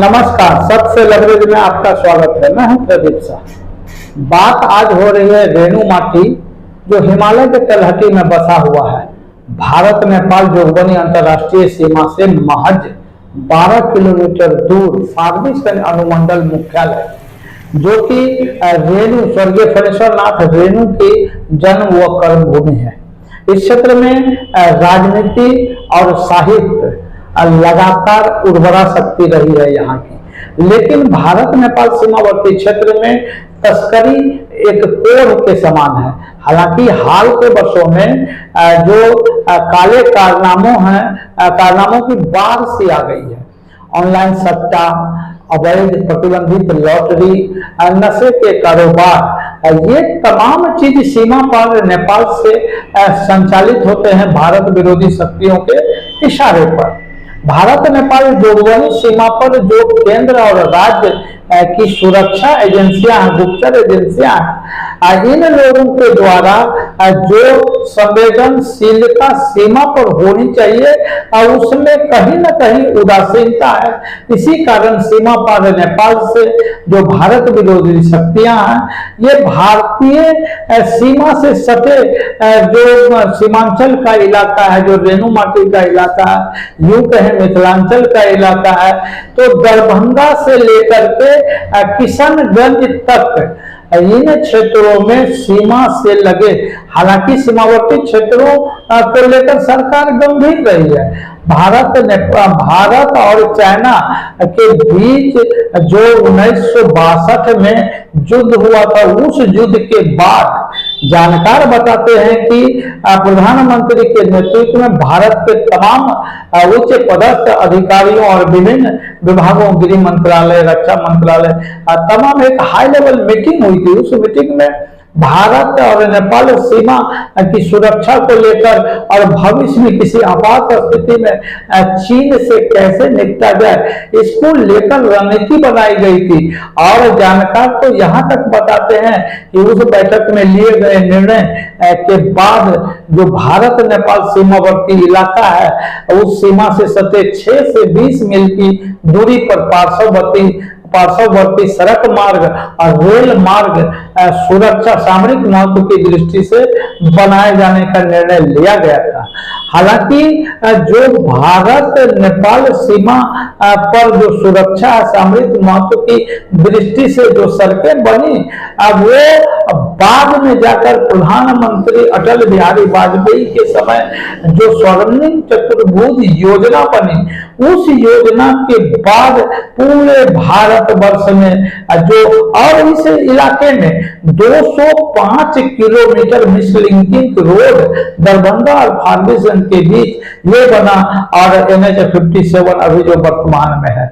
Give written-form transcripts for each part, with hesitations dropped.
नमस्कार, सबसे लवरेज में आपका स्वागत है। मैं हूं प्रदीप शाह। बात आज हो रही है रेणु माटी, जो हिमालय के तलहटी में बसा हुआ है। भारत नेपाल जोगबनी अंतर्राष्ट्रीय सीमा से महज 12 किलोमीटर दूर फारबिसगंज अनुमंडल मुख्यालय, जो कि रेणु स्वर्गीय फणेश्वर नाथ रेणु की जन्म व कर्म भूमि है। इस क्षेत्र में राजनीति और साहित्य लगातार उर्वरा शक्ति रही है यहाँ की, लेकिन भारत नेपाल सीमावर्ती क्षेत्र में तस्करी एक कोढ़ के समान है। हालांकि हाल के वर्षों में जो काले कारनामों की बाढ़ सी आ गई है। ऑनलाइन सट्टा, अवैध प्रतिबंधित लॉटरी, नशे के कारोबार, ये तमाम चीज सीमा पर नेपाल से संचालित होते हैं भारत विरोधी शक्तियों के इशारे पर। भारत नेपाल जोगबनी सीमा पर जो केंद्र और राज्य की सुरक्षा एजेंसियां हैं, गुप्तचर एजेंसियां हैं, इन लोगों के द्वारा जो संवेदनशीलता सीमा पर होनी चाहिए, उसमें कहीं न कहीं उदासीनता है। इसी कारण सीमा पार नेपाल से जो भारत विरोधी शक्तियां हैं, ये भारतीय सीमा से सटे जो सीमांचल का इलाका है, जो रेणु माटी का इलाका है, यूं कहें मिथिलांचल का इलाका है, तो दरभंगा से लेकर के किशनगंज तक इन क्षेत्रों में सीमा से लगे, हालांकि सीमावर्ती क्षेत्रों को लेकर सरकार गंभीर रही है। भारत और चाइना के बीच जो 1962 में युद्ध हुआ था, उस युद्ध के बाद जानकार बताते हैं कि प्रधानमंत्री के नेतृत्व में भारत के तमाम उच्च पदस्थ अधिकारियों और विभिन्न विभागों, गृह मंत्रालय, रक्षा मंत्रालय, तमाम एक हाई लेवल मीटिंग हुई थी। उस मीटिंग में भारत और नेपाल सीमा की सुरक्षा को लेकर और भविष्य में किसी आपात स्थिति में चीन से कैसे निपटा जाए, इसको लेकर रणनीति बनाई गई थी। और जानकार तो यहाँ तक बताते हैं कि उस बैठक में लिए गए निर्णय के बाद जो भारत नेपाल सीमावर्ती इलाका है, उस सीमा से सटे 6 से 20 मील की दूरी पर पार्श्ववर्ती सड़क मार्ग और रेल मार्ग सुरक्षा सामरिक महत्व की दृष्टि से बनाए जाने का निर्णय लिया गया था। हालांकि जो भारत नेपाल सीमा पर जो सुरक्षा सामरिक महत्व की दृष्टि से जो सड़कें बनी, वो बाद में जाकर प्रधानमंत्री अटल बिहारी वाजपेयी के समय जो स्वर्णिम चतुर्भुज योजना बनी, उस योजना के बाद पूरे भारतवर्ष में जो और इस इलाके में 205 किलोमीटर मिसलिंकिंग रोड दरभंगा और फारबिसगंज के बीच ये बना, और NH57 अभी जो वर्तमान में है।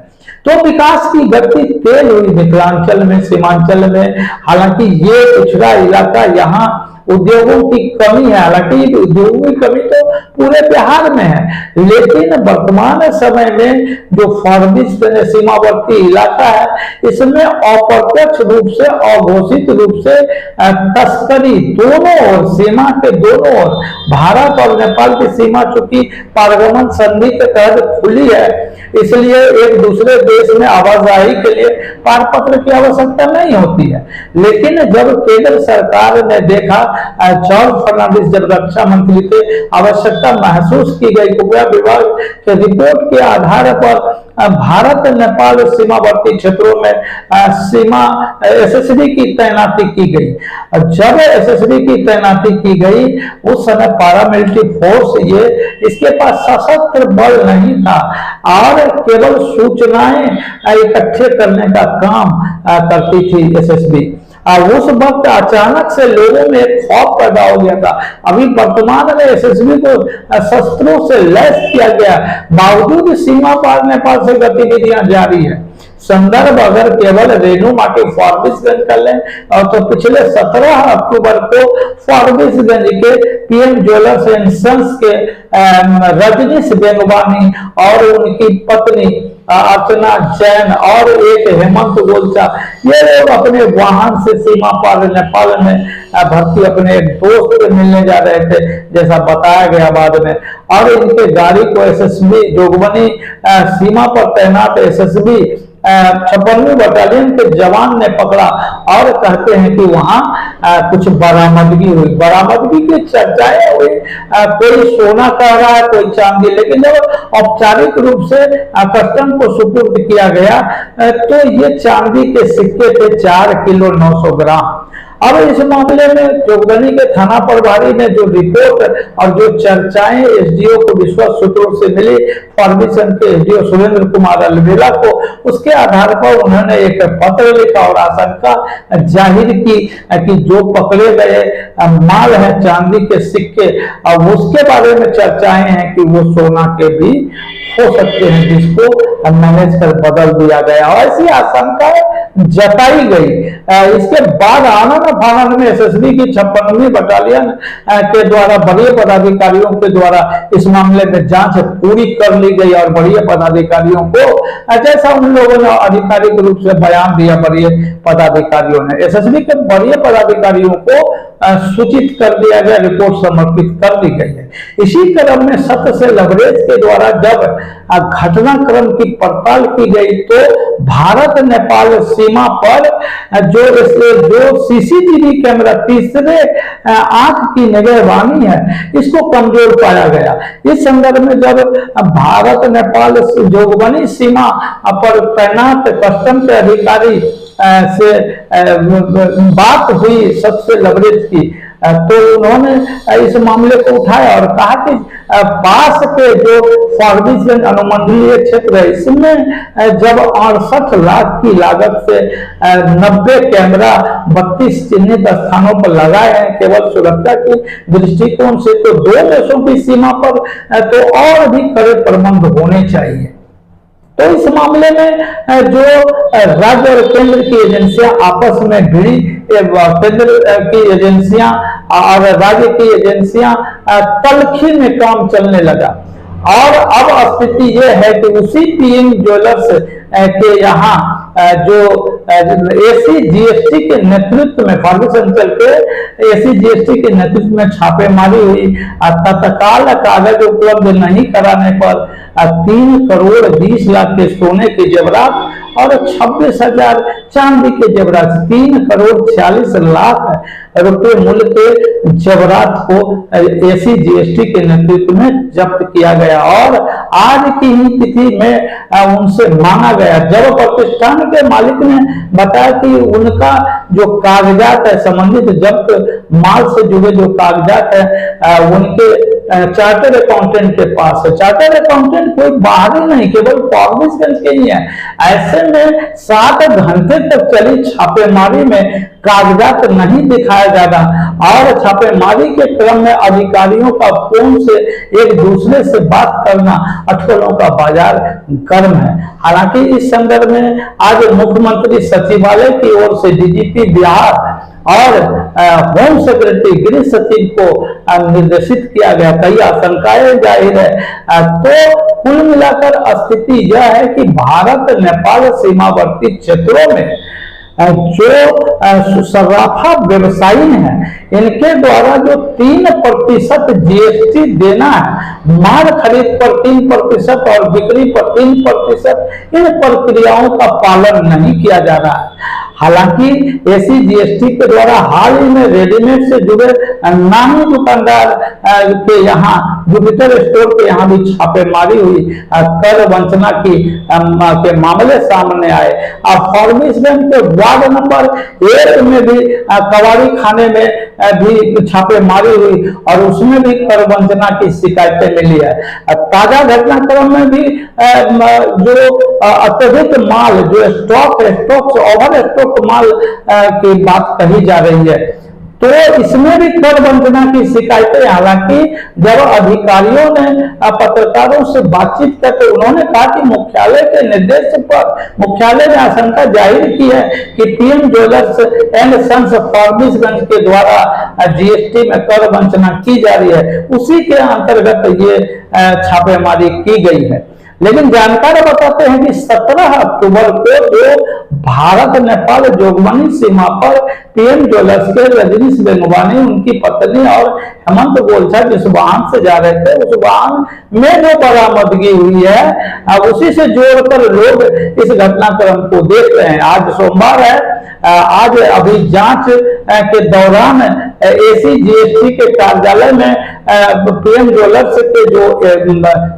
तो विकास की गति तेज हुई मिथिलांचल में, सीमांचल में। हालांकि ये पिछड़ा इलाका, यहाँ उद्योगों की कमी है, हालांकि उद्योगों की कमी तो पूरे बिहार में है, लेकिन वर्तमान समय में जो फारबिसगंज सीमावर्ती इलाका है, इसमें अप्रत्यक्ष रूप से, अघोषित रूप से तस्करी दोनों ओर, सीमा के दोनों ओर, भारत और नेपाल की सीमा चूंकि पारगमन संधि के तहत खुली है, इसलिए एक दूसरे देश में आवाजाही के लिए पारपत्र की आवश्यकता नहीं होती है। लेकिन जब केंद्र सरकार ने देखा, जॉर्ज फर्नांडिस जब रक्षा मंत्री थे, आवश्यकता महसूस की गई, गृह विभाग के रिपोर्ट के आधार पर भारत नेपाल सीमावर्ती क्षेत्रों में सीमा SSB की तैनाती की गई। जब SSB की तैनाती की गई, उस समय पैरामिलिट्री फोर्स इसके पास सशस्त्र बल नहीं था और केवल सूचनाएं इकट्ठे करने का काम करती थी SSB। उस वक्त अचानक से लोगों में एक खौफ पैदा हो गया था। अभी वर्तमान में SSB को शस्त्रों से लैस किया गया, बावजूद सीमा पार नेपाल से गतिविधियां जारी है। संदर्भ अगर केवल रेणु माटी फारबिसगंज कर लें, और तो पिछले 17 अक्टूबर को फारबिसगंज के PM ज्वेलर्स एंड सन्स के रजनीश बेंगवानी और उनकी पत्नी अर्चना जैन और एक हेमंत गोलचा, ये लोग अपने वाहन से सीमा पार नेपाल में भर्ती अपने एक दोस्त से मिलने जा रहे थे, जैसा बताया गया बाद में। और इनके गाड़ी को SSB जोगबनी सीमा पर तैनात SSB 56वीं बटालियन के जवान ने पकड़ा और कहते हैं कि वहां कुछ बरामदगी हुई। बरामदगी की चर्चाएं हुई, कोई सोना कह रहा है, कोई चांदी, लेकिन जब औपचारिक रूप से कस्टम को सुपुर्द किया गया तो ये चांदी के सिक्के थे 4 किलो 900 ग्राम। अब इस मामले में जोगबनी के थाना प्रभारी ने जो रिपोर्ट और जो चर्चाएं एसडीओ को विश्वास सूत्रों से मिली, फार्मेशन के एसडीओ सुरेंद्र कुमार अलवेला को, उसके आधार पर उन्होंने एक पत्र लिखा और आशंका जाहिर की कि जो पकड़े गए माल है चांदी के सिक्के, अब उसके बारे में चर्चाएं हैं कि वो सोना के भी हो सकते हैं, जिसको मैनेज कर बदल दिया गया और ऐसी आशंका जताई गई। इसके बाद आनंद फानन में एसएसबी की 56वीं बटालियन के द्वारा बड़े पदाधिकारियों के द्वारा इस मामले में जांच पूरी कर ली गई और बड़े पदाधिकारियों को, जैसा उन लोगों ने आधिकारिक रूप से बयान दिया, बड़े पदाधिकारियों ने एसएसबी के बड़े पदाधिकारियों को सूचित कर दिया गया, रिपोर्ट समर्पित कर दी गई है। इसी क्रम में सत्य से लवरेज के द्वारा जब घटनाक्रम की पड़ताल की गई तो भारत नेपाल सीमा पर जो सीसीटीवी कैमरा तीसरे आंख की निगरानी है, इसको कमजोर पाया गया। इस संदर्भ में जब भारत नेपाल जोगबनी सीमा पर तैनात कस्टम के अधिकारी से बात हुई सबसे लवरेज की, तो उन्होंने इस मामले को उठाया और कहा कि पास के जो फारबिसगंज अनुमंडलीय क्षेत्र है, इसमें जब 68 लाख की लागत से 90 कैमरा 32 चिन्हित स्थानों पर लगाए हैं केवल सुरक्षा के दृष्टिकोण से, तो दो देशों की सीमा पर तो और भी कड़े प्रबंध होने चाहिए। तो इस मामले में जो राज्य और केंद्र की एजेंसियां आपस में भिड़ी, केंद्र की एजेंसियां और राज्य की एजेंसियां तलखी में काम चलने लगा और अब स्थिति यह है कि उसी पीएम ज्वेलर्स के यहाँ जो एसी जीएसटी के नेतृत्व में फार्मेशन अंचल के एसी जीएसटी के नेतृत्व में छापेमारी हुई। तत्काल कागज उपलब्ध नहीं कराने पर 3 करोड़ 20 लाख के सोने के जेवरात और 26,000 चांदी के जेवरात, 3 करोड़ 46 लाख रुपए मूल्य के जेवरात को एसी जीएसटी के नेतृत्व में जब्त किया गया और आज की ही तिथि में उनसे मांगा गया, जब प्रतिष्ठान के मालिक ने बताया कि उनका जो कागजात है, संबंधित जब्त माल से जुड़े जो कागजात है उनके चार्टर्ड अकाउंटेंट के पास है। चार्टर्ड अकाउंटेंट कोई बाहरी नहीं, केवल फार्मेशन के ही है। ऐसे में 7 घंटे तक चली छापेमारी में कागजात नहीं दिखाया जाना और छापेमारी के क्रम में अधिकारियों का फोन से एक दूसरे से बात करना, अटकलों का बाजार गर्म है। हालांकि इस संदर्भ में आज मुख्यमंत्री सचिवालय की ओर से डीजीपी बिहार और होम सेक्रेटरी गृह सचिव को निर्देशित किया गया। कई आशंकाएं जाहिर है। तो कुल मिलाकर स्थिति यह है कि भारत नेपाल सीमावर्ती क्षेत्रों में जो सर्राफा व्यवसायी हैं, इनके द्वारा जो 3% जीएसटी देना है, माल खरीद पर 3% और बिक्री पर 3%, इन प्रक्रियाओं का पालन नहीं किया जा रहा है। हालांकि एसी जीएसटी के द्वारा हाल ही में रेडीमेड से जुड़े नामी दुकानदार के यहाँ, जुपिटर स्टोर के यहाँ भी छापेमारी हुई, कर वंचना के मामले सामने आए। फार्मेशन के वार्ड नंबर 1 में भी कवाड़ी खाने में भी छापेमारी हुई और उसमें भी कर वंचना की शिकायतें मिली है। ताजा घटनाक्रम में भी जो अत्यधिक माल, जो स्टॉक ओवर स्टॉक माल की बात कही जा रही है, तो इसमें भी कर वंचना की शिकायतें। हालांकि जब अधिकारियों ने पत्रकारों से बातचीत करते उन्होंने कहा कि मुख्यालय के निर्देश पर मुख्यालय ने आशंका जाहिर की है कि पीएम ज्वेलर्स एंड सन्स फार्मेशगंज के द्वारा जीएसटी में कर वंचना की जा रही है, उसी के अंतर्गत ये छापेमारी की गई है। लेकिन जानकार बताते हैं कि 17 अक्टूबर को जो भारत नेपाल जोगबनी सीमा पर पीएम ज्वेलर्स के रजनीश बेंगवानी, उनकी पत्नी और हेमंत गोलछा जिस वाहन से जा रहे थे, उस वाहन में जो बरामदगी हुई है उसी से जोड़कर लोग इस घटनाक्रम को देख रहे हैं। आज सोमवार है, आज अभी जांच के दौरान एसी जीएसटी के कार्यालय में पीएम ज्वेलर्स के जो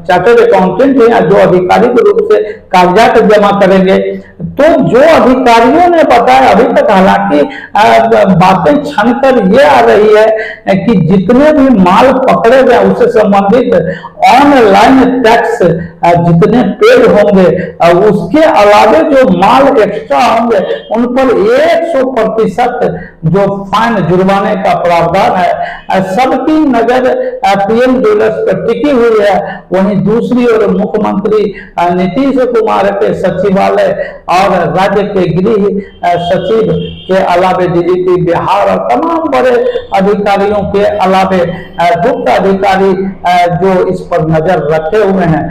चार्टर्ड अकाउंटेंट हैं, जो आधिकारिक रूप से कागजात जमा करेंगे, तो जो अधिकारियों ने बताया अभी तक, हालांकि बातें छनकर ये आ रही है कि जितने भी माल पकड़े गए उससे संबंधित ऑनलाइन टैक्स जितने पेड होंगे, उसके अलावे जो माल एक्स्ट्रा होंगे उन पर 100% जो फाइन जुर्माने का प्रावधान है, सबकी नजर पीएम ज्वेलर्स पर टिकी हुई है। वहीं दूसरी ओर मुख्यमंत्री नीतीश कुमार के सचिवालय और राज्य के गृह सचिव के अलावे डीजीपी बिहार और तमाम बड़े अधिकारियों के अलावे गुप्त अधिकारी जो इस पर नजर रखे हुए हैं।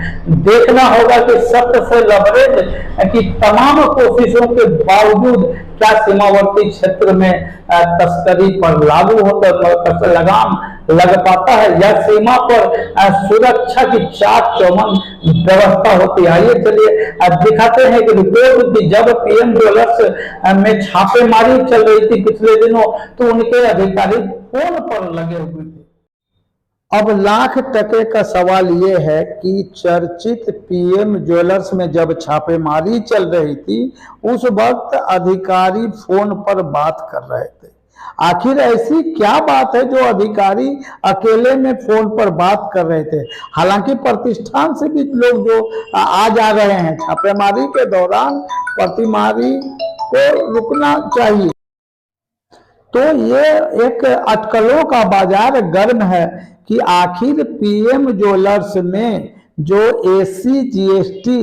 देखना होगा कि सख्त से लवरेज की तमाम कोशिशों के बावजूद क्या सीमावर्ती क्षेत्र में तस्करी पर लागू होता लगाम लग पाता है, या सीमा पर सुरक्षा की चाक चौबंद व्यवस्था होती है। आइए चलिए दिखाते हैं कि रिपोर्ट की जब पीएम ज्वेलर्स में छापेमारी चल रही थी पिछले दिनों, तो उनके अधिकारी फोन पर लगे हुए थे। अब लाख टके का सवाल ये है कि चर्चित पीएम ज्वेलर्स में जब छापेमारी चल रही थी, उस वक्त अधिकारी फोन पर बात कर रहे थे। आखिर ऐसी क्या बात है जो अधिकारी अकेले में फोन पर बात कर रहे थे? हालांकि प्रतिष्ठान से भी लोग जो आ जा रहे हैं, छापेमारी के दौरान प्रतिमारी को रुकना चाहिए। तो ये एक अटकलों का बाजार गर्म है कि आखिर पीएम ज्वेलर्स में जो एसी जीएसटी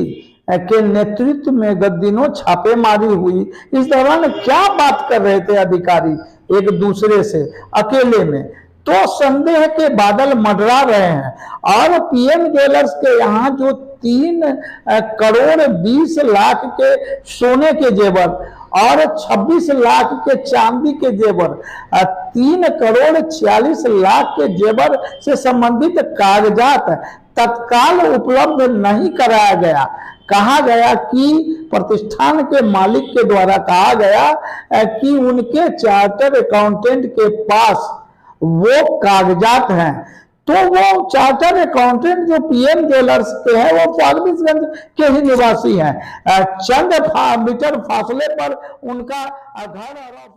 के नेतृत्व में गत दिनों छापेमारी हुई, इस दौरान क्या बात कर रहे थे अधिकारी एक दूसरे से अकेले में? तो संदेह के बादल मंडरा रहे हैं। और पीएम ज्वेलर्स के यहाँ जो 3 करोड़ 20 लाख के सोने के जेवर और 26 लाख के चांदी के जेवर, 3 करोड़ 46 लाख के जेवर से संबंधित कागजात तत्काल उपलब्ध नहीं कराया गया। कहा गया कि प्रतिष्ठान के मालिक के द्वारा कहा गया कि उनके चार्टर्ड अकाउंटेंट के पास वो कागजात हैं। तो वो चार्टर्ड अकाउंटेंट जो पीएम ज्वेलर्स के हैं, वो फारबिसगंज के ही निवासी हैं। चंद मीटर फासले पर उनका घर और